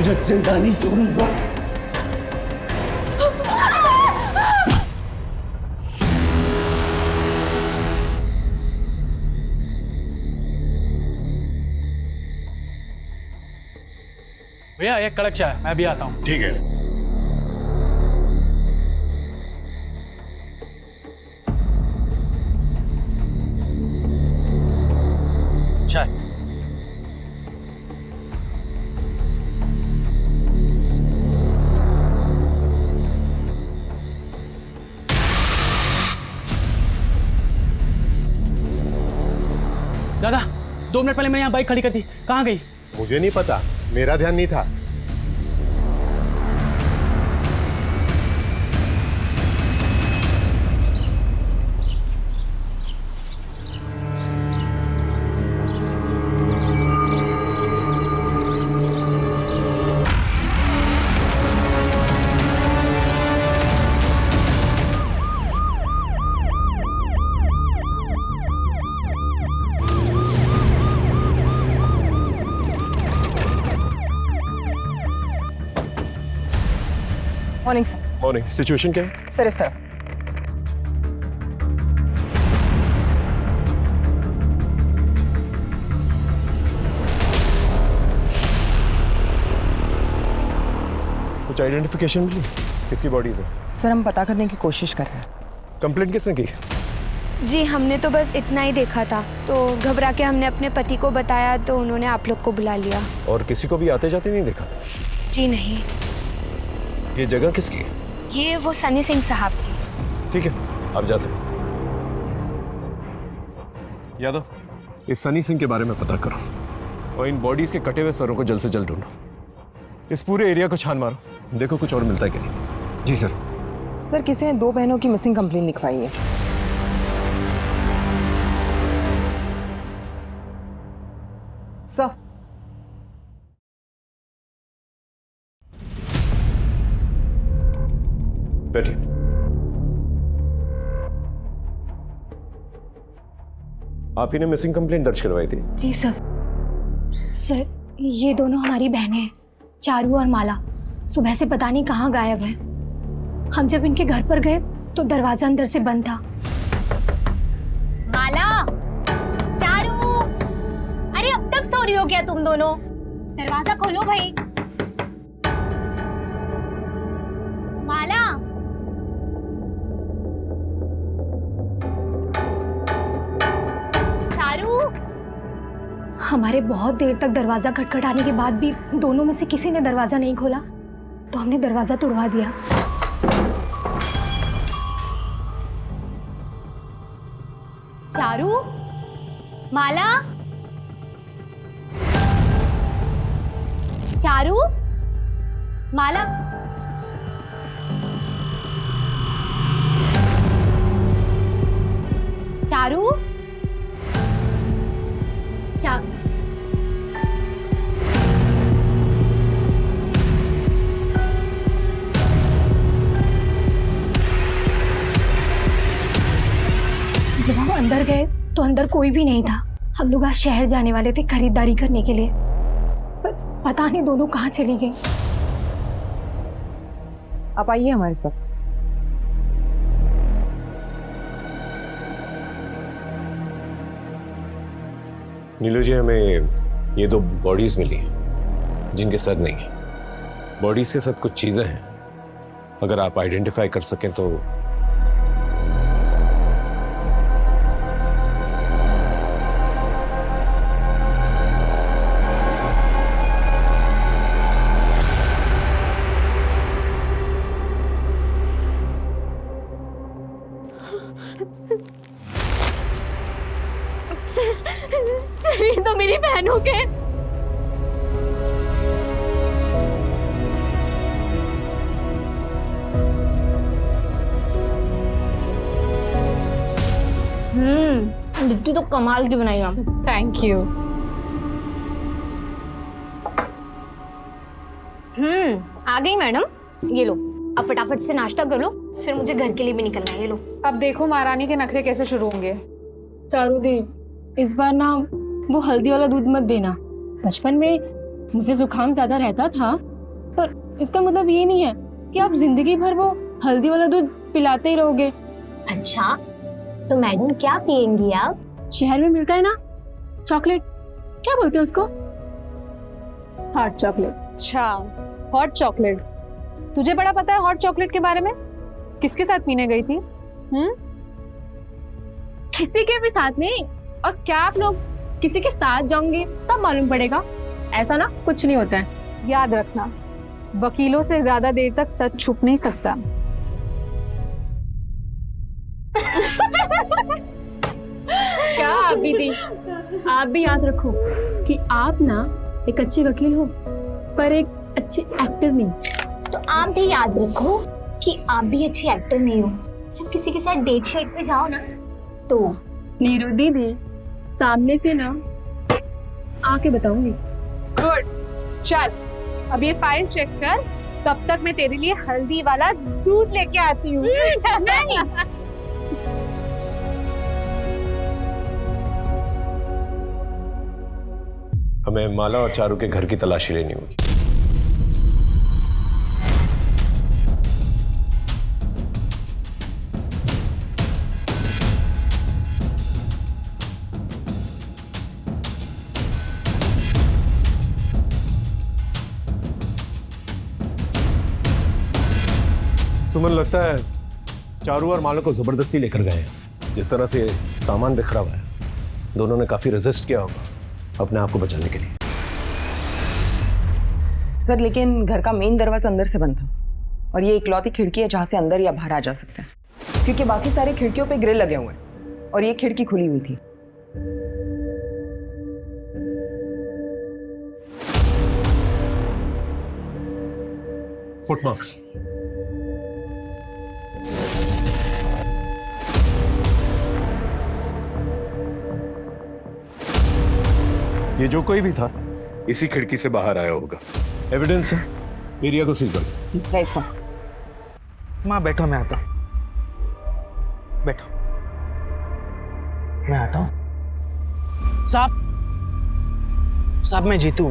तुझे जिंदा नहीं छोड़ूंगा। भैया एक कड़क चाय, मैं भी आता हूँ। ठीक है। चाय। दादा 2 मिनट पहले मैंने यहाँ बाइक खड़ी कर दी, कहाँ गई? मुझे नहीं पता, मेरा ध्यान नहीं था। Morning sir. मॉर्निंग। सिचुएशन क्या है? सर इस तरफ। कुछ आइडेंटिफिकेशन मिली? किसकी बॉडीज है? सर हम पता करने की कोशिश कर रहे हैं। कंप्लेंट किसने की? जी हमने तो बस इतना ही देखा था, तो घबरा के हमने अपने पति को बताया तो उन्होंने आप लोग को बुला लिया। और किसी को भी आते जाते नहीं देखा? जी नहीं। ये जगह किसकी है? ये वो सनी सिंह साहब की। ठीक है, आप जा सकते। यादव, इस सनी सिंह के बारे में पता करो और इन बॉडीज के कटे हुए सरों को जल्द से जल्द ढूंढो। इस पूरे एरिया को छान मारो, देखो कुछ और मिलता है कि नहीं। जी सर। सर किसी ने 2 बहनों की मिसिंग कंप्लेंट लिखवाई है। सर बैठिए। आप ही ने मिसिंग कंप्लेंट दर्ज करवाई थी? जी सर ये दोनों हमारी बहनें हैं, चारू और माला। सुबह से पता नहीं कहाँ गायब है। हम जब इनके घर पर गए तो दरवाजा अंदर से बंद था। माला, चारू, अरे अब तक सो रही हो क्या तुम दोनों? दरवाजा खोलो भाई। माला, चारू। हमारे बहुत देर तक दरवाजा खटखटाने के बाद भी दोनों में से किसी ने दरवाजा नहीं खोला, तो हमने दरवाजा तोड़वा दिया। चारू, माला, चारू, माला, चारू, जब हम अंदर गए तो अंदर कोई भी नहीं था। हम लोग आज शहर जाने वाले थे खरीदारी करने के लिए, पर पता नहीं दोनों कहाँ चली गई। आप आइए हमारे साथ। नीलू जी, हमें ये 2 बॉडीज मिली हैं जिनके सर नहीं है। बॉडीज के साथ कुछ चीजें हैं, अगर आप आइडेंटिफाई कर सकें तो। सर ये तो मेरी बहनों के। लिट्टी तो कमाल की बनाई आप। Thank you. आ गई मैडम, ये लो। अब फटाफट से नाश्ता कर लो, फिर मुझे घर के लिए भी निकलना है। ये लो। अब देखो महारानी के नखरे कैसे शुरू होंगे। चारू दी, इस बार ना वो हल्दी वाला दूध मत देना। बचपन में मुझे जुकाम ज्यादा रहता था पर इसका मतलब ये नहीं है कि आप जिंदगी भर वो हल्दी वाला दूध पिलाते ही रहोगे। अच्छा, तो मैडम क्या पियेंगी आप? शहर में मिलता है ना चॉकलेट, क्या बोलते हैं उसको? Hot chocolate. अच्छा, हॉट चॉकलेट। तुझे बड़ा पता है हॉट चॉकलेट के बारे में? किसके साथ पीने गई थी? किसी के भी साथ नहीं। और क्या आप लोग किसी के साथ जाओगे तब मालूम पड़ेगा? ऐसा ना कुछ नहीं होता है। याद रखना, वकीलों से ज्यादा देर तक सच छुप नहीं सकता। क्या आप दीदी, आप भी याद रखो कि आप ना एक अच्छे वकील हो पर एक अच्छे एक्टर नहीं। तो आप भी याद रखो कि आप भी अच्छी एक्टर नहीं हो। जब किसी के साथ डेट शेट पे जाओ ना तो नीरू दीदी सामने से ना आके बताऊंगी। गुड, चल अब ये फाइल चेक कर, तब तक मैं तेरे लिए हल्दी वाला दूध लेके आती हूँ। नहीं। हमें माला और चारू के घर की तलाशी लेनी होगी। सुमन, लगता है चारू और माला को जबरदस्ती लेकर गए हैं। जिस तरह से सामान बिखरा हुआ है, दोनों ने काफी रेजिस्ट किया होगा अपने आप को बचाने के लिए। सर लेकिन घर का मेन दरवाजा अंदर से बंद था और ये इकलौती खिड़की है जहां से अंदर या बाहर आ जा सकते हैं, क्योंकि बाकी सारे खिड़कियों पे ग्रिल लगे हुए हैं और ये खिड़की खुली हुई थी। फुटमार्क्स। ये जो कोई भी था इसी खिड़की से बाहर आया होगा। एविडेंस है, एरिया को सील करो। Right sir. माँ बैठो, मैं आता हूँ। बैठो, मैं आता हूँ। साहब मैं जीतू,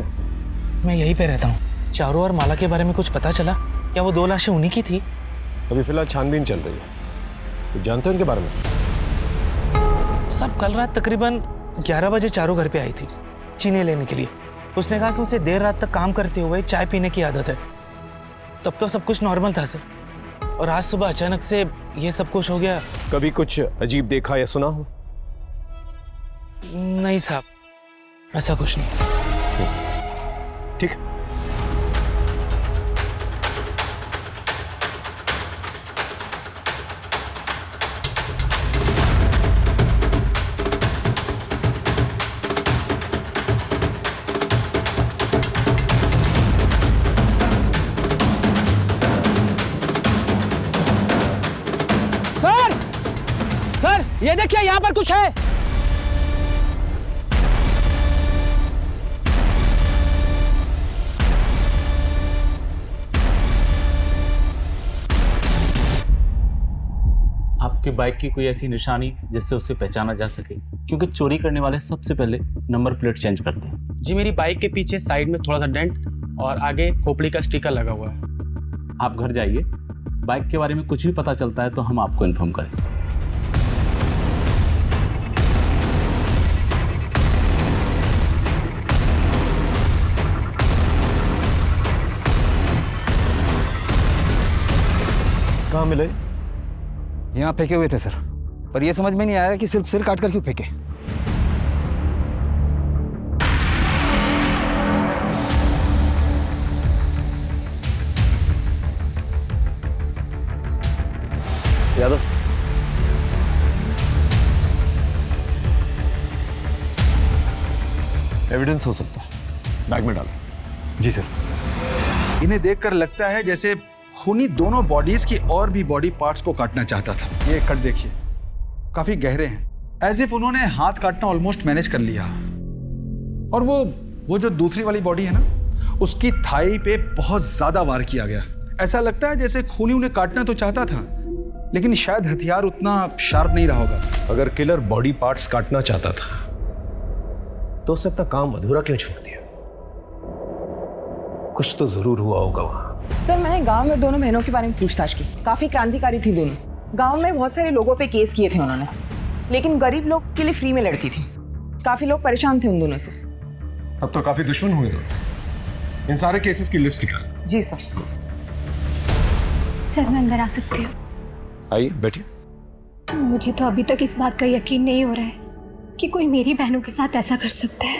मैं यहीं पे रहता हूँ। चारू और माला के बारे में कुछ पता चला? क्या वो 2 लाशें उन्हीं की थी? अभी फिलहाल छानबीन चल रही है। तो जानते हो उनके बारे में? साहब कल रात तकरीबन 11 बजे चारू घर पे आई थी चीनी लेने के लिए। उसने कहा कि उसे देर रात तक काम करते हुए चाय पीने की आदत है। तब तो सब कुछ नॉर्मल था सर, और आज सुबह अचानक से ये सब कुछ हो गया। कभी कुछ अजीब देखा या सुना हो? नहीं साहब, ऐसा कुछ नहीं। ठीक है। ये देखिए, यहाँ पर कुछ है। आपके बाइक की कोई ऐसी निशानी जिससे उसे पहचाना जा सके? क्योंकि चोरी करने वाले सबसे पहले नंबर प्लेट चेंज करते हैं। जी, मेरी बाइक के पीछे साइड में थोड़ा सा डेंट और आगे खोपड़ी का स्टिकर लगा हुआ है। आप घर जाइए, बाइक के बारे में कुछ भी पता चलता है तो हम आपको इन्फॉर्म करेंगे। कहाँ मिले? यहाँ फेंके हुए थे सर, पर यह समझ में नहीं आया कि सिर्फ सिर काट कर क्यों फेंके। यादव, एविडेंस हो सकता है, बैग में डालो। जी सर। इन्हें देखकर लगता है जैसे खूनी दोनों बॉडीज की और भी बॉडी पार्ट्स को काटना चाहता था। ये कट देखिए, काफी गहरे हैं, एज इफ उन्होंने हाथ काटना ऑलमोस्ट मैनेज कर लिया। और वो जो दूसरी वाली बॉडी है ना, उसकी थाई पे बहुत ज्यादा वार किया गया। ऐसा लगता है जैसे खूनी उन्हें काटना तो चाहता था, लेकिन शायद हथियार उतना शार्प नहीं रहा होगा। अगर किलर बॉडी पार्ट्स काटना चाहता था तो उसने अपना काम अधूरा क्यों छोड़ दिया? कुछ तो जरूर हुआ होगा वहाँ। सर मैंने गांव में दोनों बहनों के बारे में पूछताछ की, काफी क्रांतिकारी थी दोनों। गांव में बहुत सारे लोगों पे केस किए थे उन्होंने, लेकिन गरीब लोग के लिए फ्री में लड़ती थी। काफी लोग परेशान थे उन दोनों से। अब तो काफी दुश्मन हुए दोनों। इन सारे केसेस की लिस्ट निकाल। जी सर। सर मैं अंदर आ सकती हूँ? आइए बैठिए। मुझे तो अभी तक इस बात का यकीन नहीं हो रहा है कि कोई मेरी बहनों के साथ ऐसा कर सकता है।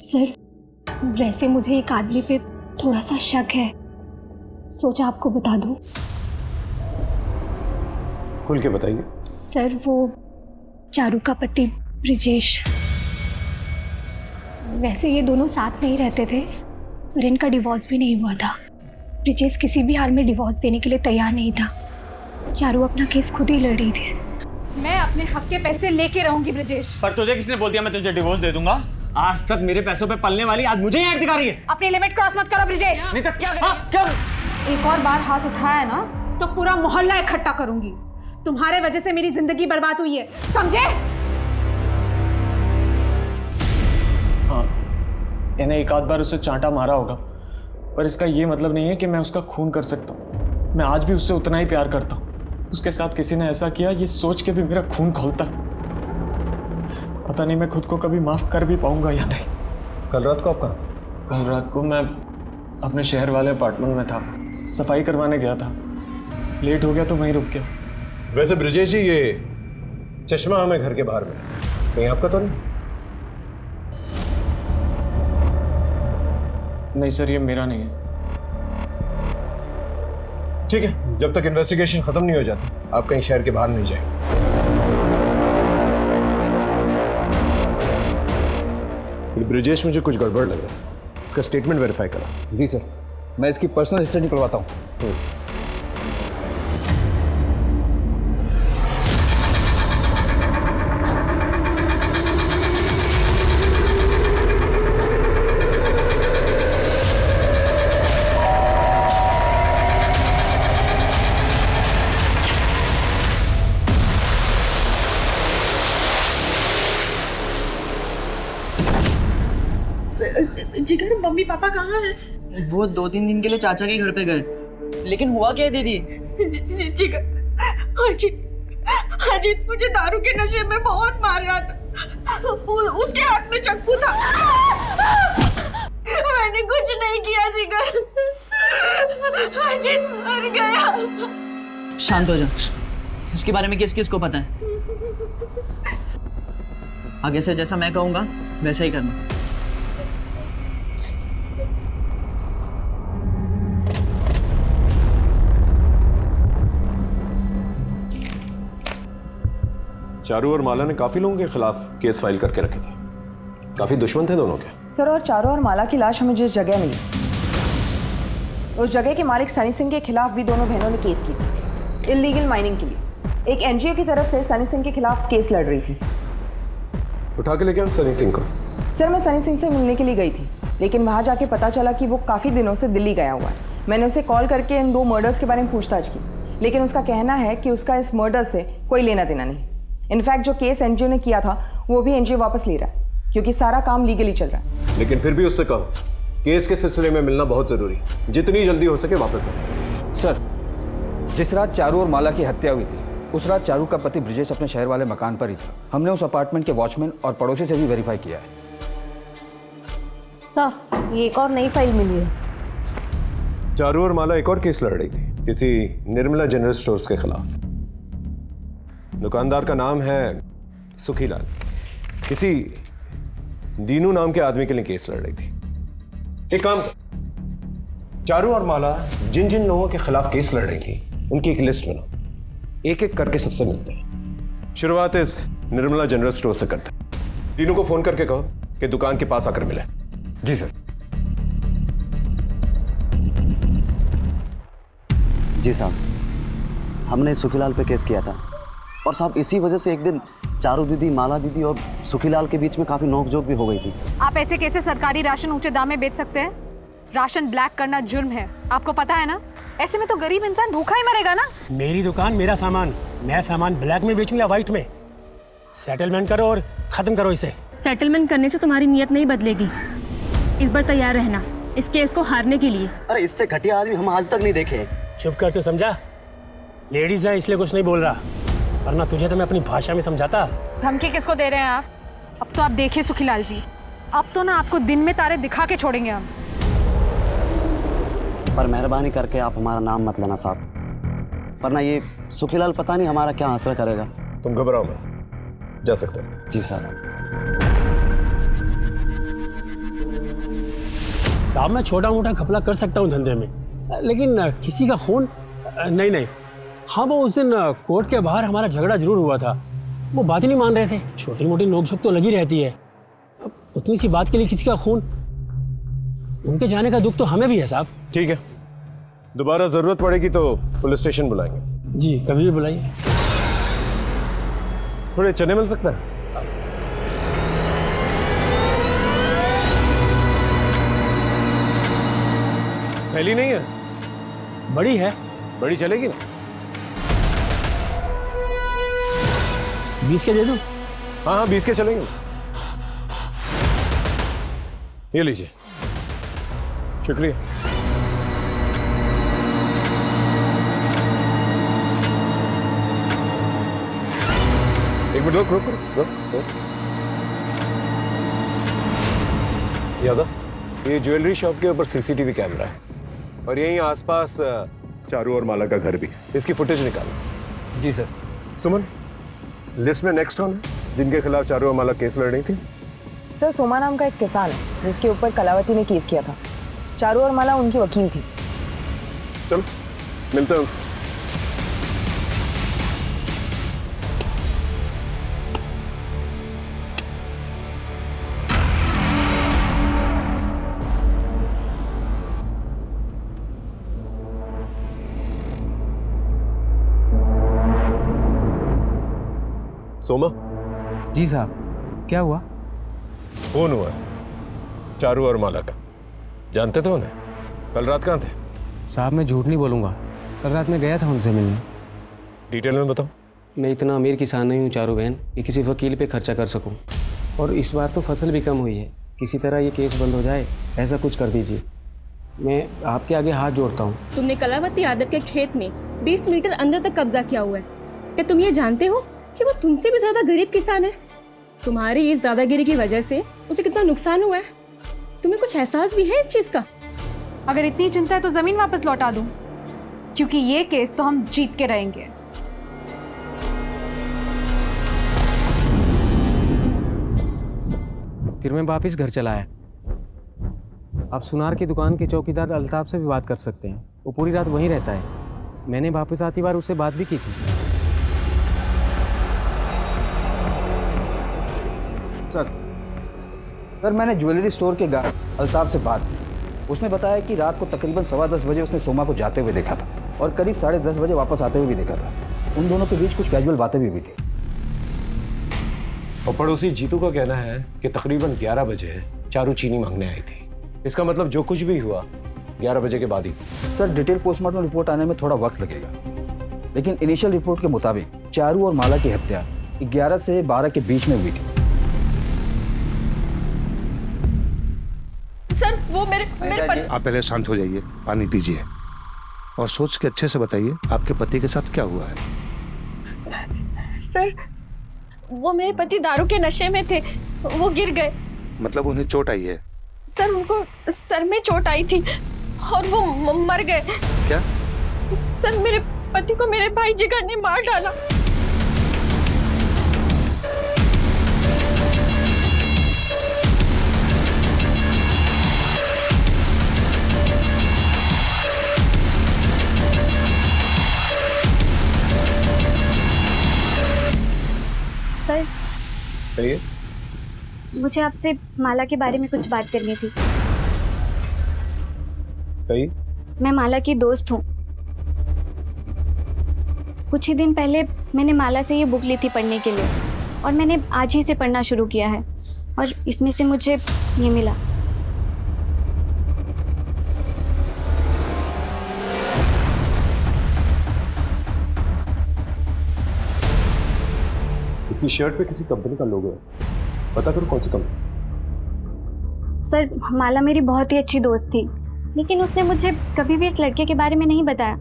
सर वैसे मुझे एक आदमी पे थोड़ा सा शक है, सोचा आपको बता दूं। खुल के बताइए। सर वो चारू का पति ब्रिजेश, वैसे ये दोनों साथ नहीं रहते थे और इनका डिवोर्स भी नहीं हुआ था। ब्रिजेश किसी भी हाल में डिवोर्स देने के लिए तैयार नहीं था। चारू अपना केस खुद ही लड़ रही थी। मैं अपने हक के पैसे लेके रहूंगी ब्रिजेश। पर तुझे किसने बोल दिया मैं तुझे डिवोर्स दे दूंगा? आज तक मेरे पैसों पे पलने वाली आज मुझे ही ऐड दिखा रही है। अपनी लिमिट क्रॉस मत करो ब्रिजेश। नहीं तो क्या? क्या? एक और बार हाथ उठाया ना तो पूरा मोहल्ला इकट्ठा करूंगी। तुम्हारे वजह से मेरी जिंदगी बर्बाद हुई है, समझे? हाँ, इन्हें एक आध बार उसे चांटा मारा होगा, पर इसका ये मतलब नहीं है कि मैं उसका खून कर सकता हूँ। मैं आज भी उससे उतना ही प्यार करता हूँ। उसके साथ किसी ने ऐसा किया ये सोच के भी मेरा खून खौलता है। पता नहीं मैं खुद को कभी माफ कर भी पाऊंगा या नहीं। कल रात को आप कहाँ? कल रात को मैं अपने शहर वाले अपार्टमेंट में था, सफाई करवाने गया था। लेट हो गया तो वहीं रुक गया। वैसे ब्रिजेश जी ये चश्मा हमें घर के बाहर में कहीं आपका तो नहीं? नहीं सर ये मेरा नहीं है। ठीक है, जब तक इन्वेस्टिगेशन खत्म नहीं हो जाती आप कहीं शहर के बाहर नहीं जाएंगे। ये ब्रिजेश मुझे कुछ गड़बड़ लग रहा है, इसका स्टेटमेंट वेरीफाई करा। जी सर, मैं इसकी पर्सनल हिस्ट्री निकलवाता हूँ। जिगर मम्मी पापा कहाँ हैं? वो 2-3 दिन के लिए चाचा के घर पे गए। लेकिन हुआ क्या है दीदी? जिगर अजीत मुझे दारू के नशे में बहुत मार रहा था। उसके हाथ में चाकू था। मैंने कुछ नहीं किया जिगर। अजीत मर गया। शांत हो जा। इसके बारे में किस को पता है? आगे से जैसा मैं कहूँगा वैसा ही करना। चारू और माला ने काफी लोगों के खिलाफ केस फाइल करके रखे थे, काफी दुश्मन थे दोनों के। सर और चारू और माला की लाश हमें जिस जगह मिली, उस जगह के मालिक सनी सिंह के खिलाफ भी दोनों बहनों ने केस की थी, इल्लीगल माइनिंग के लिए। एक एनजीओ की तरफ से सनी सिंह के खिलाफ केस लड़ रही थी। उठा के लेके आओ सनी सिंह को। सर मैं सनी सिंह से मिलने के लिए गई थी, लेकिन वहाँ जाके पता चला कि वो काफ़ी दिनों से दिल्ली गया हुआ है। मैंने उसे कॉल करके इन 2 मर्डर्स के बारे में पूछताछ की, लेकिन उसका कहना है कि उसका इस मर्डर से कोई लेना देना नहीं। इनफैक्ट जो केस एनजीओ ने किया था वो भी एनजीओ वापस ले रहा है, क्योंकि सारा काम लीगली चल रहा है। लेकिन फिर भी उससे कहो केस के सिलसिले में मिलना बहुत जरूरी, जितनी जल्दी हो सके वापस आए। सर, जिस रात चारू और माला की हत्या हुई थी उस रात चारू का पति ब्रिजेश अपने शहर वाले मकान पर ही था। हमने उस अपार्टमेंट के वॉचमैन और पड़ोसी से भी वेरीफाई किया है। सर ये एक और नई फाइल मिली है। चारू और माला एक और केस लड़ रही थी किसी निर्मला जनरल स्टोर्स के खिलाफ। दुकानदार का नाम है सुखीलाल। किसी दीनू नाम के आदमी के लिए केस लड़ रही थी। एक काम कर, चारू और माला जिन जिन लोगों के खिलाफ केस लड़ रही थी उनकी एक लिस्ट बनाओ, एक एक करके सबसे मिलते हैं। शुरुआत इस निर्मला जनरल स्टोर से करते हैं। दीनू को फोन करके कहो कि दुकान के पास आकर मिले। जी सर। जी साहब, हमने सुखीलाल पे केस किया था और साहब इसी वजह से एक दिन चारू दीदी, माला दीदी और सुखीलाल के बीच में काफी नोकझोंक भी हो गई थी। आप ऐसे कैसे सरकारी राशन ऊंचे दाम में बेच सकते हैं? राशन ब्लैक करना जुर्म है, आपको पता है ना? ऐसे में तो गरीब इंसान भूखा ही मरेगा ना। मेरी दुकान मेरा सामान, मैं सामान ब्लैक में बेचूं या व्हाइट में? सेटलमेंट करो और खत्म करो इसे। सेटलमेंट करने से तुम्हारी नीयत नहीं बदलेगी। इस बार तैयार रहना, इस केस को हारने के लिए। अरे इससे घटिया आदमी हम आज तक नहीं देखे। चुप कर, तो समझा? लेडीज है इसलिए कुछ नहीं बोल रहा, वरना तुझे तो मैं अपनी भाषा में समझाता। धमकी किसको दे रहे हैं आप? अब तो आप देखिए सुखीलाल जी, अब तो ना आपको दिन में तारे दिखा के छोड़ेंगे हम। पर मेहरबानी करके आप हमारा नाम मत लेना साहब, वरना ये सुखीलाल पता नहीं हमारा क्या असर करेगा। तुम घबराओ मत, जा सकते हैं। जी साहब। साहब मैं छोटा मोटा घपला कर सकता हूँ धंधे में, लेकिन किसी का खून नहीं। हाँ वो उस दिन कोर्ट के बाहर हमारा झगड़ा जरूर हुआ था, वो बात ही नहीं मान रहे थे। छोटी मोटी नोकझोंक तो लगी रहती है, अब उतनी सी बात के लिए किसी का खून, उनके जाने का दुख तो हमें भी है साहब। ठीक है, दोबारा जरूरत पड़ेगी तो पुलिस स्टेशन बुलाएंगे। जी कभी भी बुलाइए। थोड़े चने मिल सकता है? थैली नहीं है? बड़ी है। बड़ी चलेगी ना? 20 के दे दूं? हाँ 20 के चलेंगे। ये लीजिए। शुक्रिया। एक मिनट रुक। यादव, ये ज्वेलरी शॉप के ऊपर सीसीटीवी कैमरा है और यहीं आसपास चारू और माला का घर भी, इसकी फुटेज निकालो। जी सर। सुमन, लिस्ट में नेक्स्ट कौन है जिनके खिलाफ चारू और माला केस लड़ रही थी? सर सोमा नाम का एक किसान है जिसके ऊपर कलावती ने केस किया था। चारू और माला उनकी वकील थी। चलो मिलते हैं उनसे। सोमा। जी साहब, क्या हुआ? फोन हुआ चारू और माला का, जानते थे उन्हें? कल रात कहाँ थे? साहब मैं झूठ नहीं बोलूँगा, कल रात में गया था उनसे मिलने। डिटेल में बताओ। मैं इतना अमीर किसान नहीं हूँ चारू बहन कि किसी वकील पे खर्चा कर सकूँ, और इस बार तो फसल भी कम हुई है, किसी तरह ये केस बंद हो जाए, ऐसा कुछ कर दीजिए। मैं आपके आगे हाथ जोड़ता हूँ। तुमने कलावती यादव के खेत में 20 मीटर अंदर तक कब्जा किया हुआ है। क्या तुम ये जानते हो कि वो तुमसे भी ज्यादा गरीब किसान है? तुम्हारी इस ज्यादागिरी की वजह से उसे कितना नुकसान हुआ है, तुम्हें कुछ एहसास भी है इस चीज का? अगर इतनी चिंता है तो जमीन वापस लौटा दूं, क्योंकि ये केस तो हम जीत के रहेंगे। फिर मैं वापस घर चला आया। आप सुनार की दुकान के चौकीदार अल्ताफ से भी बात कर सकते हैं, वो पूरी रात वहीं रहता है। मैंने वापस आती बार उससे बात भी की थी। सर मैंने ज्वेलरी स्टोर के गार्ड अल्ताफ से बात की। उसने बताया कि रात को तकरीबन 10:15 बजे उसने सोमा को जाते हुए देखा था और करीब 10:30 बजे वापस आते हुए भी देखा था। उन दोनों के बीच कुछ कैजुअल बातें भी हुई थी। और पड़ोसी जीतू का कहना है कि तकरीबन 11 बजे चारू चीनी मांगने आई थी। इसका मतलब जो कुछ भी हुआ 11 बजे के बाद ही। सर डिटेल पोस्टमार्टम रिपोर्ट आने में थोड़ा वक्त लगेगा, लेकिन इनिशियल रिपोर्ट के मुताबिक चारू और माला की हत्या 11 से 12 के बीच में हुई थी। सर वो मेरे पति। आप पहले शांत हो जाइए, पानी पीजिए और सोच के अच्छे से बताइए आपके पति के साथ क्या हुआ है। सर वो मेरे पति दारू के नशे में थे, वो गिर गए। मतलब उन्हें चोट आई है? सर उनको सर में चोट आई थी और वो मर गए। क्या? सर मेरे पति को मेरे भाई जिगर ने मार डाला। सर कहिए। मुझे आपसे माला के बारे में कुछ बात करनी थी। कहिए। मैं माला की दोस्त हूँ। कुछ ही दिन पहले मैंने माला से ये बुक ली थी पढ़ने के लिए, और मैंने आज ही से पढ़ना शुरू किया है, और इसमें से मुझे ये मिला। इसकी शर्ट पे किसी कंपनी का लोगो है, पता करो कौन सी कंपनी। सर माला मेरी बहुत ही अच्छी दोस्त थी, लेकिन उसने मुझे कभी भी इस लड़के के बारे में नहीं बताया।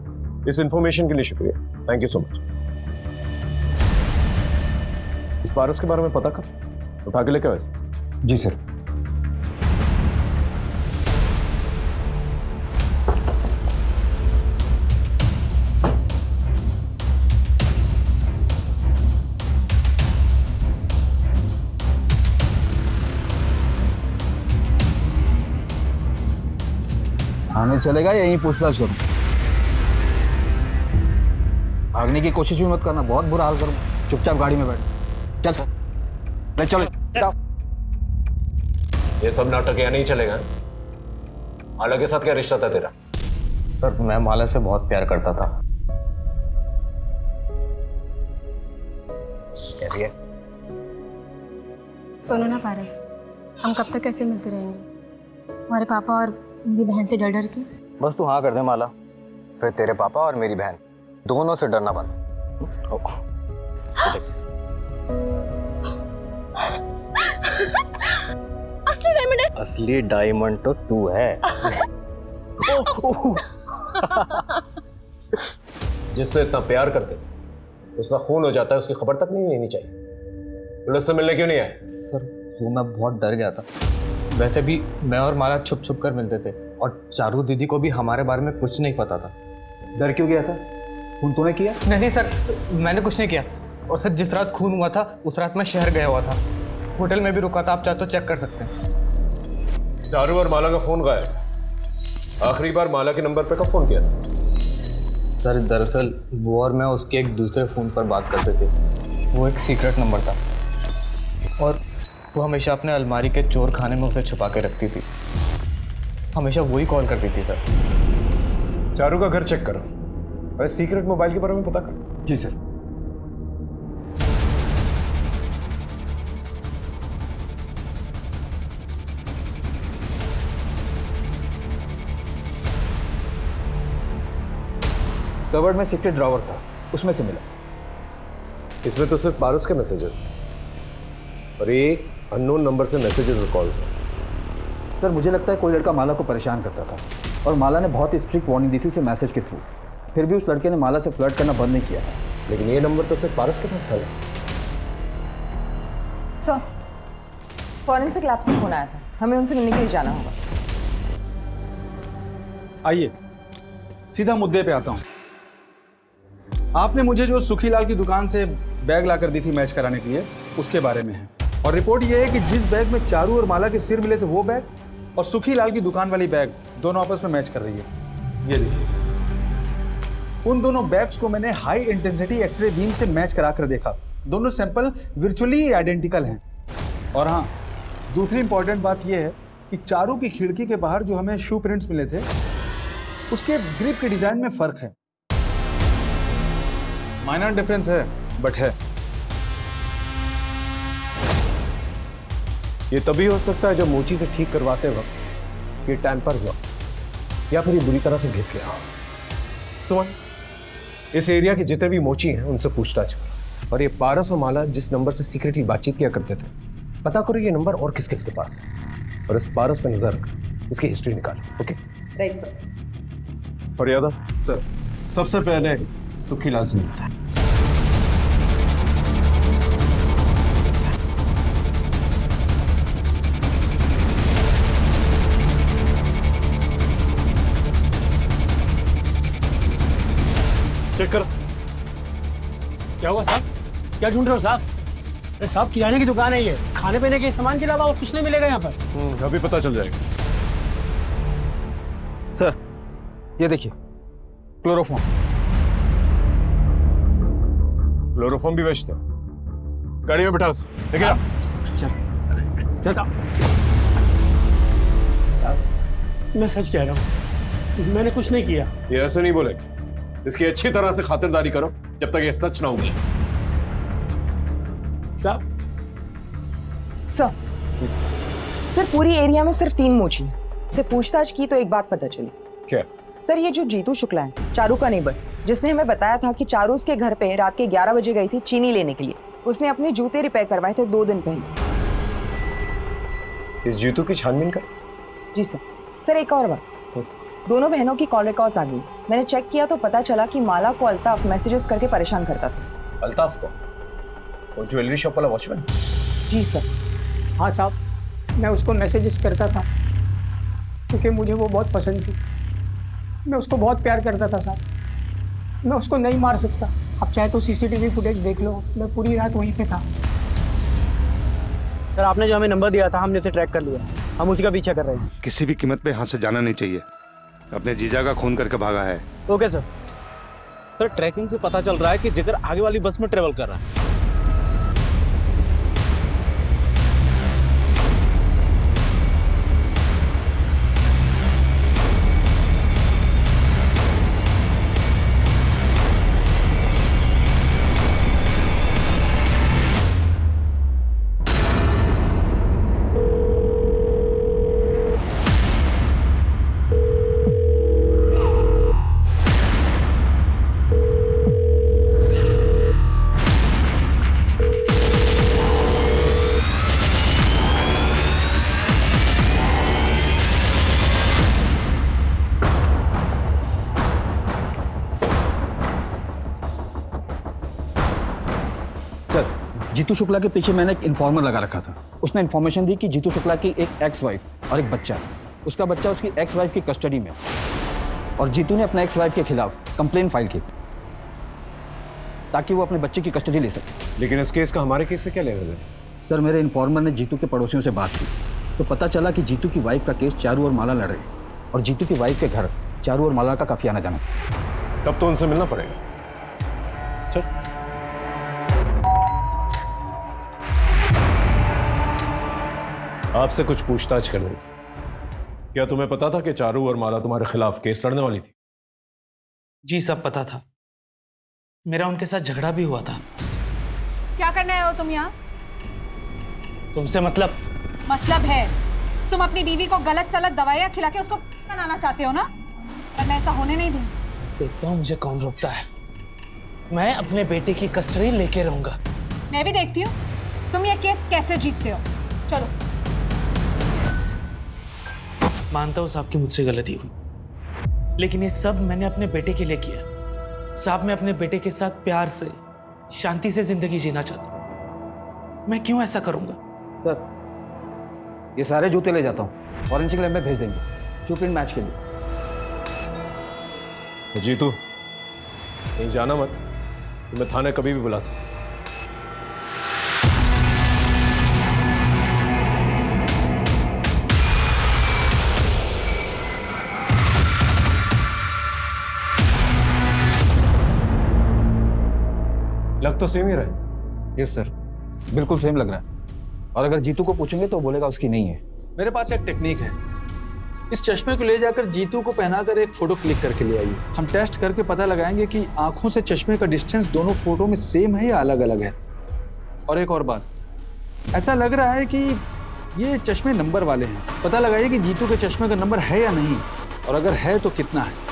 इस इंफॉर्मेशन के लिए शुक्रिया, थैंक यू सो मच। इस पारस के बारे में पता कर, उठा के लेके वैसे। जी सर। थाने चलेगा या यहीं पूछताछ करूं? भागने की कोशिश भी मत करना, बहुत बुरा हाल करूं। चुपचाप गाड़ी में बैठ। चल ले चलो। ये सब नाटक यहाँ नहीं चलेगा। माला के साथ क्या रिश्ता था तेरा? सर मैं माला से बहुत प्यार करता था। सुनो ना पारस, हम कब तक ऐसे मिलते रहेंगे? हमारे पापा और मेरी बहन से डर डर के। बस तू हाँ कर दे माला, फिर तेरे पापा और मेरी बहन दोनों से डरना बंद। असली डायमंड है? असली डायमंड तो तू है। जिससे इतना प्यार करते थे उसका खून हो जाता है, उसकी खबर तक नहीं लेनी चाहिए। पुलिस से मिलने क्यों नहीं आए? सर वो मैं बहुत डर गया था। वैसे भी मैं और माला छुप छुप कर मिलते थे और चारू दीदी को भी हमारे बारे में कुछ नहीं पता था। डर क्यों गया था? खून तूने किया? नहीं सर, मैंने कुछ नहीं किया। और सर जिस रात खून हुआ था उस रात मैं शहर गया हुआ था, होटल में भी रुका था, आप चाहे तो चेक कर सकते हैं। चारू और माला का फोन गायब। आखिरी बार माला के नंबर पे कब फोन किया था? सर दरअसल वो और मैं उसके एक दूसरे फ़ोन पर बात करते थे। वो एक सीक्रेट नंबर था और वो हमेशा अपने अलमारी के चोर खाने में उसे छुपा के रखती थी। हमेशा वही कॉल करती थी सर। चारू का घर चेक करो और सीक्रेट मोबाइल के बारे में पता करो। जी सर। कवर्ड में सीक्रेट ड्रॉवर था, उसमें से मिला। इसमें तो सिर्फ पारस के मैसेजेस और एक अननोन नंबर से मैसेजेस और कॉल्स हैं। सर मुझे लगता है कोई लड़का माला को परेशान करता था और माला ने बहुत ही स्ट्रिक्ट वार्निंग दी थी उसे मैसेज के थ्रू। फिर भी उस लड़के ने माला से फ्लर्ट करना बंद नहीं किया था। लेकिन ये नंबर तो सिर्फ पारस के पास था। सर फॉरेंसिक लैब से फोन आया था, हमें उनसे मिलने के लिए जाना होगा। आइए सीधा मुद्दे पे आता हूं। आपने मुझे जो सुखीलाल की दुकान से बैग लाकर दी थी मैच कराने के लिए, उसके बारे में है। और रिपोर्ट यह है कि जिस बैग में चारू और माला के सिर मिले थे वो बैग और सुखीलाल की दुकान वाली बैग दोनों आपस में मैच कर रही है। ये देखिए, उन दोनों बैग्स को मैंने हाई इंटेंसिटी एक्सरे बीम से मैच करा कर देखा। दोनों सैंपल वर्चुअली आइडेंटिकल हैं। और हाँ, दूसरी इंपॉर्टेंट बात यह है कि चारू की खिड़की के बाहर जो हमें शू प्रिंट्स मिले थे उसके ग्रिप के डिजाइन में फर्क है। माइनर डिफरेंस है बट है। ये तभी हो सकता है जब मोची से ठीक करवाते वक्त ये टैंपर हुआ या फिर ये बुरी तरह से घिस गया। तो इस एरिया के जितने भी मोची हैं उनसे पूछताछ करो और ये पारस और माला जिस नंबर से सीक्रेटली बातचीत किया करते थे पता करो ये नंबर और किस किस के पास है और इस पारस पे नजर रखो, इसकी हिस्ट्री निकालो। Okay right sir. और यादव सर, सबसे पहले सुखीलाल से मिलता है। चेक करो। क्या हुआ साहब? क्या ढूंढ रहे हो साहब? अरे साहब किराने की दुकान है ये, खाने पीने के सामान के अलावा और कुछ नहीं मिलेगा यहाँ पर। अभी पता चल जाएगा। सर ये देखिए, क्लोरोफॉर्म। क्लोरोफॉर्म भी बेचते हो? गाड़ी में बिठा उसे, ठीक है? चल मैं सच कह रहा हूँ, मैंने कुछ नहीं किया। ये ऐसे नहीं बोलेगा। इसकी अच्छी तरह से खातिरदारी करो जब तक ये सच ना हो। सर पूरी एरिया में सिर्फ 3 मोची हैं। से पूछताछ की तो एक बात पता चली। क्या? सर ये जो जीतू शुक्ला है, चारू का नेबर, जिसने हमें बताया था कि चारू उसके घर पे रात के 11 बजे गई थी चीनी लेने के लिए। उसने अपने जूते रिपेयर करवाए थे 2 दिन पहले। इस जीतू की छानबीन कर। जी सर। सर एक और बात, दोनों बहनों की कॉल रिकॉर्ड्स आ गई। मैंने चेक किया तो पता चला कि माला को अल्ताफ मैसेजेस करके परेशान करता था। अल्ताफ को? वो ज्वेलरी शॉप वाला वॉचमैन? जी सर। हाँ साहब, मैं उसको मैसेजेस करता था क्योंकि मुझे वो बहुत पसंद थी। मैं उसको बहुत प्यार करता था साहब। मैं उसको नहीं मार सकता। आप चाहे तो सीसीटीवी फुटेज देख लो, मैं पूरी रात वहीं पे था। सर आपने जो हमें नंबर दिया था हमने उसे ट्रैक कर लिया, हम उसी का पीछा कर रहे हैं। किसी भी कीमत पे यहाँ से जाना नहीं चाहिए। अपने जीजा का खून करके भागा है। Okay sir. सर ट्रैकिंग से पता चल रहा है कि जिगर आगे वाली बस में ट्रेवल कर रहा है। जीतू शुक्ला के पीछे मैंने एक इन्फॉर्मर लगा रखा था। उसने इन्फॉर्मेशन दी कि जीतू शुक्ला की एक एक्स वाइफ और एक बच्चा है। उसका बच्चा उसकी एक्स वाइफ की कस्टडी में और जीतू ने अपना एक्स वाइफ के खिलाफ कंप्लेन फाइल की ताकि वो अपने बच्चे की कस्टडी ले सके। लेकिन इस केस का हमारे केस से क्या लेना देना? सर मेरे इन्फॉर्मर ने जीतू के पड़ोसियों से बात की तो पता चला कि जीतू की वाइफ का केस चारू और माला लड़ रही थी और जीतू की वाइफ के घर चारू और माला का काफी आना जाना। तब तो उनसे मिलना पड़ेगा। चल। आपसे कुछ पूछताछ करनी थी। क्या तुम्हें पता था कि चारू और माला तुम्हारे खिलाफ केस लड़ने वाली थी? जी सब पता था, मेरा उनके साथ झगड़ा भी हुआ था। क्या करने आए हो तुम यहाँ? तुमसे मतलब है तुम अपनी बीवी को गलत सलत दवाइयाँ खिला के उसको बनाना चाहते हो ना? पर मैं ऐसा होने नहीं दूंगी। देखता हूँ मुझे कौन रोकता है। मैं अपने बेटे की कस्टडी लेके रहूंगा। मैं भी देखती हूँ तुम ये केस कैसे जीतते हो। चलो। मानता हूँ साहब की मुझसे गलती हुई, लेकिन ये सब मैंने अपने बेटे के लिए किया। साहब मैं अपने बेटे के साथ प्यार से शांति से जिंदगी जीना चाहता हूँ। मैं क्यों ऐसा करूंगा? सर ये सारे जूते ले जाता हूँ, फॉरेंसिक लैब में भेज देंगे शूटिंग मैच के लिए। जीतू कहीं जाना मत, तुम्हें थाने कभी भी बुला सकते। लग तो सेम ही रहा है। यस सर, बिल्कुल सेम लग रहा है। और अगर जीतू को पूछेंगे तो बोलेगा उसकी नहीं है। मेरे पास एक टेक्निक है। इस चश्मे को ले जाकर जीतू को पहनाकर एक फोटो क्लिक करके ले आइए। हम टेस्ट करके पता लगाएंगे कि आंखों से चश्मे का डिस्टेंस दोनों फोटो में सेम है या अलग अलग है। और एक और बात, ऐसा लग रहा है कि ये चश्मे नंबर वाले हैं। पता लगाइए कि जीतू के चश्मे का नंबर है या नहीं, और अगर है तो कितना है।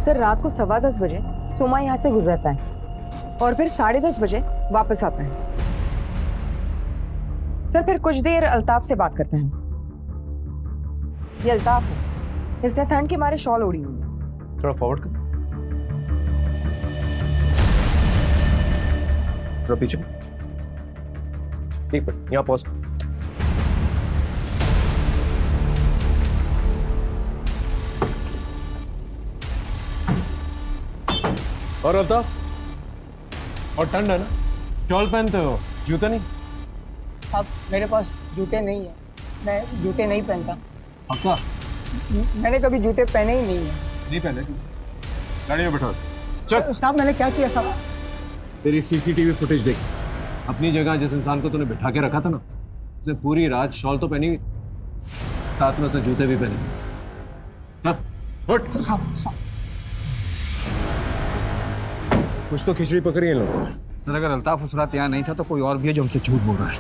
सर रात को 10:15 बजे सोमा यहाँ से गुजरता है और फिर 10:30 बजे वापस आता है। सर फिर कुछ देर अल्ताफ से बात करते हैं। ये अल्ताफ है, इसने ठंड के मारे शॉल ओढ़ी हुई है। थोड़ा फॉरवर्ड कर, थोड़ा पीछे। एक मिनट, यहाँ पॉज। और अल्ताफ, और ठंड है ना, शॉल पहनते हो, जूता नहीं? अब मेरे पास जूते नहीं है, मैं जूते नहीं पहनता। पक्का? मैंने कभी जूते पहने ही नहीं है। नहीं पहने? गाड़ी में बैठो। चल। साहब मैंने क्या किया साहब? तेरी सीसीटीवी फुटेज देख। अपनी जगह जिस इंसान को तूने बिठा के रखा था ना, उसने पूरी रात शॉल तो पहनी, साथ में उसने जूते भी पहने। चल उठ। कुछ तो खिचड़ी पकड़ी है लोगों ने। सर अगर अल्ताफ उस रात यहाँ नहीं था तो कोई और भी है जो हमसे झूठ बोल रहा है।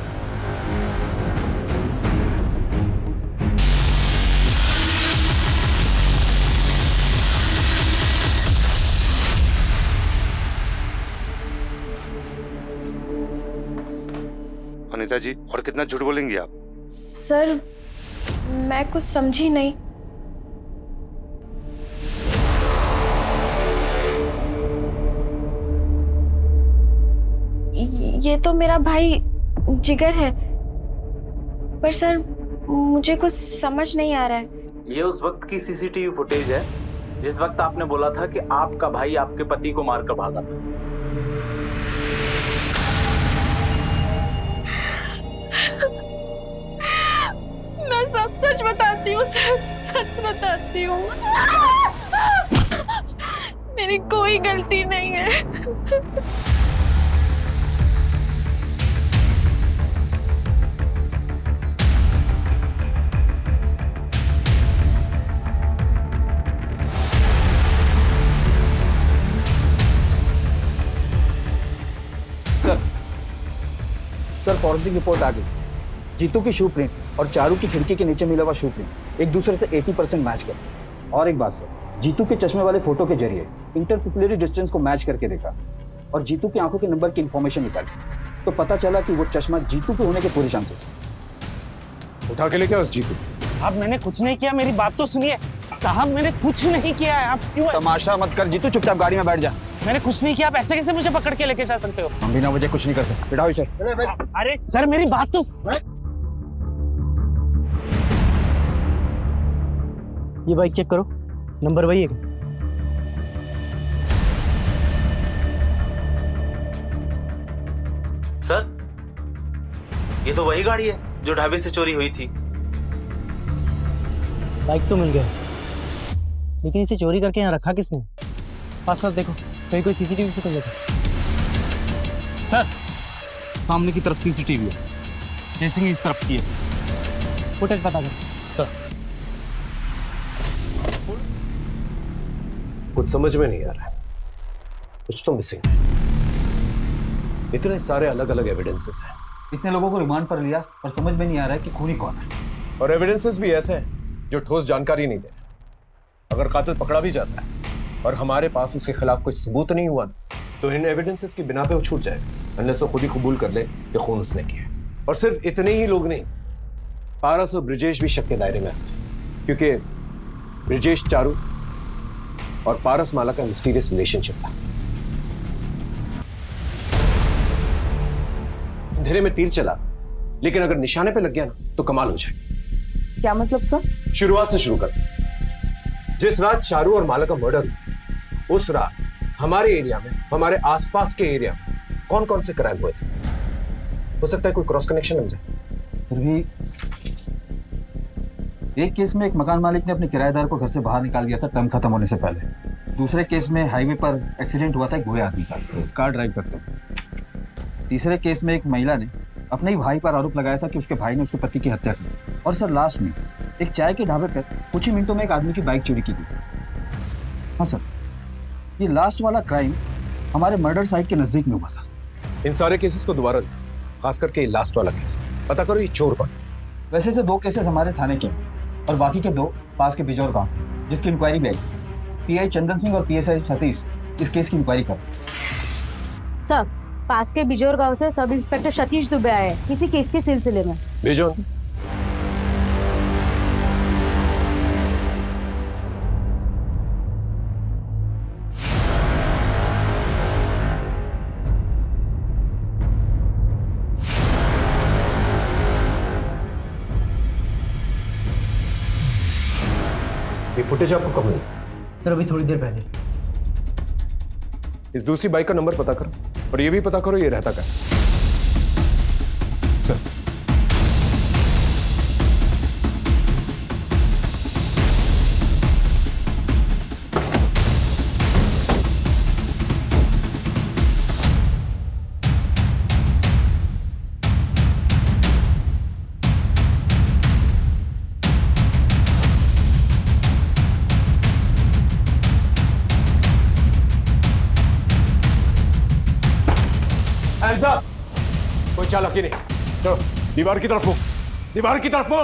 अनीता जी, और कितना झूठ बोलेंगी आप? सर मैं कुछ समझी नहीं। ये तो मेरा भाई जिगर है, पर सर मुझे कुछ समझ नहीं आ रहा है। ये उस वक्त की सीसीटीवी फुटेज है जिस वक्त आपने बोला था कि आपका भाई आपके पति को मारकर भागा था। मैं सब सच बताती हूँ, सच बताती हूँ। मेरी कोई गलती नहीं है। सर फॉरेंसिक रिपोर्ट आ गई। जीतू की शू प्रिंट और चारू की खिड़की के नीचे मिला हुआ शू प्रिंट एक दूसरे से 80% मैच कर। और एक बात सर, जीतू के चश्मे वाले फोटो के जरिए इंटरपिपुलरी डिस्टेंस को मैच करके देखा और जीतू की आंखों के नंबर की इंफॉर्मेशन निकाली तो पता चला कि वो चश्मा जीतू के होने के पूरे चांसेस। उठा के लेके उस जीतू। साहब मैंने कुछ नहीं किया, मेरी बात तो सुनिए। साहब मैंने कुछ नहीं किया है, आप क्यों तमाशा मत कर जीतू, चुपचाप गाड़ी में बैठ जा। मैंने कुछ नहीं किया, आप ऐसे कैसे मुझे पकड़ के लेके जा सकते हो? हम बिना वजह कुछ नहीं करते, बिठाओ इसे। अरे सर मेरी बात तो। ये बाइक चेक करो, नंबर वही है। सर ये तो वही गाड़ी है जो ढाबे से चोरी हुई थी। बाइक तो मिल गया, लेकिन इसे चोरी करके यहाँ रखा किसने? पास पास देखो, कहीं कोई सीसीटीवी फुटेज है? सर सामने की तरफ सीसीटीवी है, रेसिंग इस तरफ की है। फुटेज पता कर सर। कुछ समझ में नहीं आ रहा है, कुछ तो मिसिंग है। इतने सारे अलग अलग एविडेंसेस हैं। इतने लोगों को रिमांड पर लिया और समझ में नहीं आ रहा है कि खूनी कौन है। और एविडेंसेस भी ऐसे हैं जो ठोस जानकारी नहीं दे। अगर कातिल पकड़ा भी जाता है और हमारे पास उसके खिलाफ कोई सबूत नहीं हुआ तो इन एविडेंसेस की बिना पे वो छूट जाएगा, अनलेस वो खुद ही कबूल कर ले कि खून उसने किया। और सिर्फ इतने ही लोग नहीं, पारस और ब्रिजेश भी शक के दायरे में आते, क्योंकि ब्रिजेश चारू और पारस माला का मिस्टीरियस रिलेशनशिप था। अंधेरे में तीर चला, लेकिन अगर निशाने पे लग गया ना तो कमाल हो जाए। क्या मतलब सर? शुरुआत से शुरू कर। जिस रात चारू और माला का मर्डर हुआ, उस रात हमारे एरिया में, हमारे आसपास के एरिया में कौन कौन से क्राइम हुए थे? हो सकता है कोई क्रॉस कनेक्शन मिल जाए। फिर भी एक केस में एक मकान मालिक ने अपने किराएदार को घर से बाहर निकाल दिया था टर्म खत्म होने से पहले। दूसरे केस में हाईवे पर एक्सीडेंट हुआ था एक गोया आदमी का, कार ड्राइव करते हुए। तीसरे केस में एक महिला ने अपने ही भाई पर आरोप लगाया था कि उसके भाई ने उसके पति की हत्या की। और सर लास्ट में एक चाय के ढाबे पर कुछ ही मिनटों में एक आदमी की बाइक चोरी की गई। हाँ सर, ये लास्ट वाला क्राइम हमारे मर्डर साइट के नजदीक में हुआ था। इन सारे केसेस को दोबारा, खास करके लास्ट वाला केस, पता करो ये चोर कौन। वैसे तो 2 केसेस हमारे थाने के और बाकी के 2 पास के बिजौर गांव, जिसकी इंक्वायरी भी आई। पीआई चंदन सिंह और पीएसआई सतीश इस केस की इंक्वायरी कर। सर पास के बिजौर गांव से सब इंस्पेक्टर सतीश दुबे आए किसी केस के सिलसिले में। भेजो। ये फुटेज आपको कब मिली? सर अभी थोड़ी देर पहले। इस दूसरी बाइक का नंबर पता करो और ये भी पता करो ये रहता क्या। सर कोई चालाकी नहीं। चलो दीवार की तरफ हो, दीवार की तरफ हो।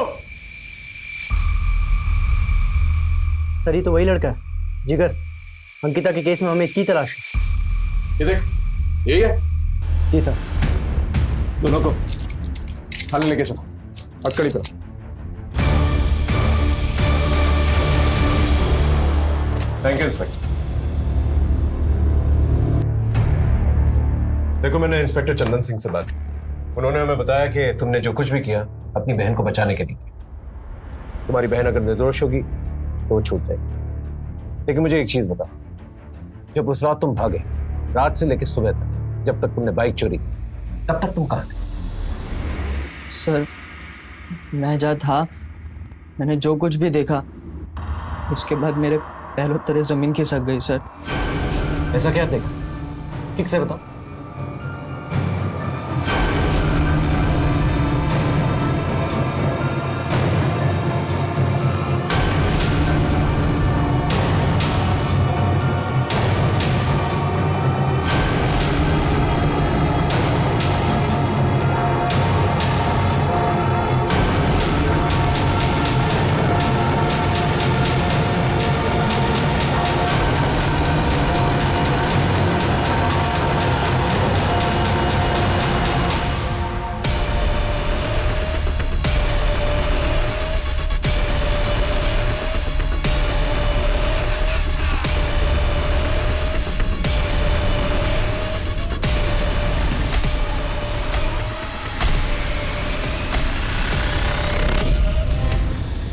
सर ये तो वही लड़का है, जिगर। अंकिता के केस में हमें इसकी तलाश है। ये देख, यही है। जी सर। दोनों को थाने लेके चलो, हथकड़ी करो। Thank you inspector. देखो, मैंने इंस्पेक्टर चंदन सिंह से बात की। उन्होंने हमें बताया कि तुमने जो कुछ भी किया अपनी बहन को बचाने के लिए किया। तुम्हारी बहन अगर निर्दोष होगी तो वो छूट जाएगी। लेकिन मुझे एक चीज बता, जब उस रात तुम भागे, रात से लेकर सुबह तक, जब तक तुमने बाइक चोरी की, तब तक तुम कहाँ थे? सर, मैं जहाँ था, मैंने जो कुछ भी देखा, उसके बाद मेरे पैरों तले जमीन खिसक गई सर। ऐसा क्या देखा? ठीक से बताओ।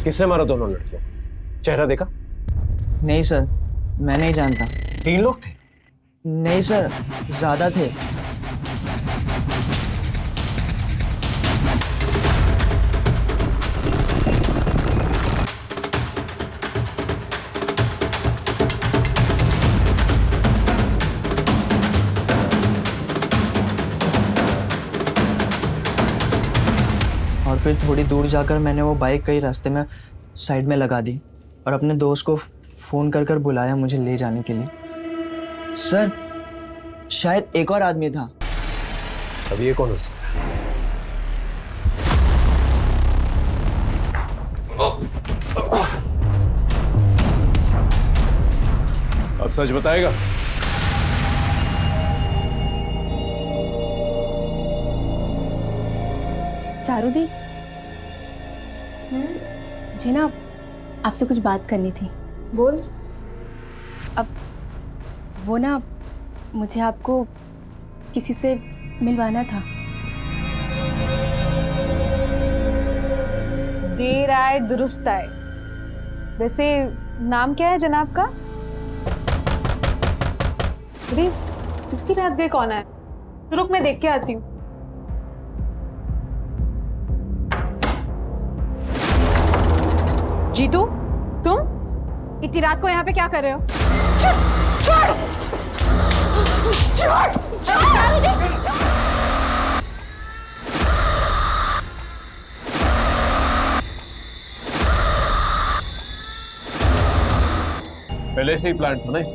किसने मारा दोनों लड़कियों? चेहरा देखा? नहीं सर, मैं नहीं जानता। 3 लोग थे? नहीं सर, ज्यादा थे। और फिर थोड़ी दूर जाकर मैंने वो बाइक कहीं रास्ते में साइड में लगा दी और अपने दोस्त को फ़ोन कर कर बुलाया मुझे ले जाने के लिए। सर, शायद एक और आदमी था। अब ये कौन हो सकता है? अब सच बताएगा? चारूदी, मुझे ना आपसे कुछ बात करनी थी। बोल। अब वो ना, मुझे आपको किसी से मिलवाना था। देर आए दुरुस्त आए। वैसे नाम क्या है जनाब का? अरे इतनी रात गए कौन है? तो रुक, मैं देख के आती हूँ। जीतू, तुम इतनी रात को यहाँ पे क्या कर रहे हो? छोड़! पहले से ही प्लान था ना इस।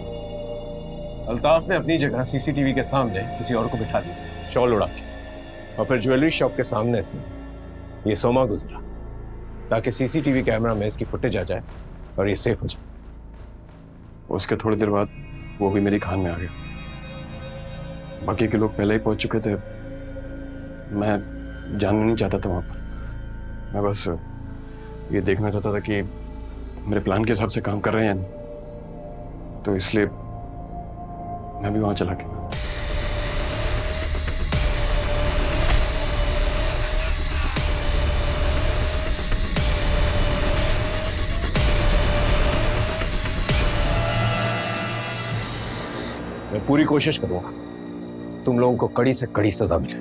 अल्ताफ ने अपनी जगह सीसीटीवी के सामने किसी और को बिठा दिया, शॉल उड़ा के, और फिर ज्वेलरी शॉप के सामने से ये सोमा गुजरा ताकि सीसीटीवी कैमरा में इसकी फुटेज आ जाए और ये सेफ हो जाए। उसके थोड़ी देर बाद वो भी मेरी खान में आ गया। बाकी के लोग पहले ही पहुंच चुके थे। मैं जानना नहीं चाहता था वहां पर। मैं बस ये देखना चाहता था कि मेरे प्लान के हिसाब से काम कर रहे हैं या नहीं। तो इसलिए मैं भी वहां चला गया। मैं पूरी कोशिश करूंगा तुम लोगों को कड़ी से कड़ी सजा मिले।